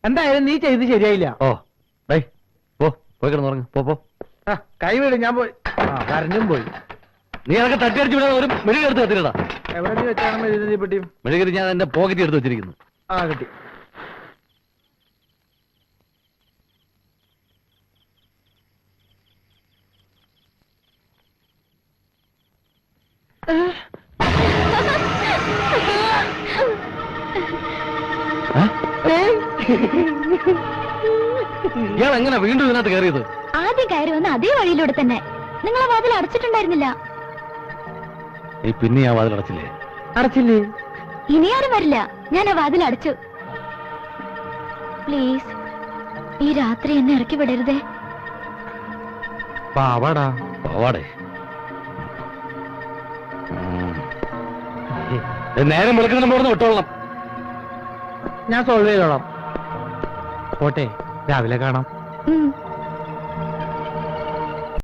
എന്തായാലും നീ ചെയ്ത് ശരിയായില്ല. ഓ ഡേ പോ, പോയി കിടന്നുറങ്ങ്. പോ. കൈ വീട്, ഞാൻ പോയി. കരഞ്ഞും പോയി. നീ അതൊക്കെ തട്ടിയടിച്ചു വിടാതെ ഒരു മെഴുകി എടുത്ത് കത്തിരടാ. എവിടെ നീ വെച്ചാണ് മെഴുകുതി പെട്ടിയും? മെഴുകി ഞാൻ എന്റെ പോക്കറ്റ് എടുത്ത് വെച്ചിരിക്കുന്നു. കിട്ടി. ഇയാൾ എങ്ങനെ വീണ്ടും ഇതിനകത്ത് കയറിയത്? ആദ്യം കയറി വന്ന അതേ വഴിയിലൂടെ തന്നെ. നിങ്ങളെ വാതിൽ അടച്ചിട്ടുണ്ടായിരുന്നില്ല. നീ പിന്നെ ആ വാതിൽ അടച്ചില്ലേ? അടച്ചില്ലേ? ഇനി ആരും വരില്ല. ഞാൻ ആ വാതിൽ അടച്ചു. പ്ലീസ്, ഈ രാത്രി എന്നെ ഇറക്കി വിടരുതേ. പാവാടാ. പാവാടേ? നേരം വിളിക്കണം പോർന്ന് വിട്ടോളണം. ഞാൻ സോൾവ് ചെയ്തോളാം. പോട്ടെ, രാവിലെ കാണാം.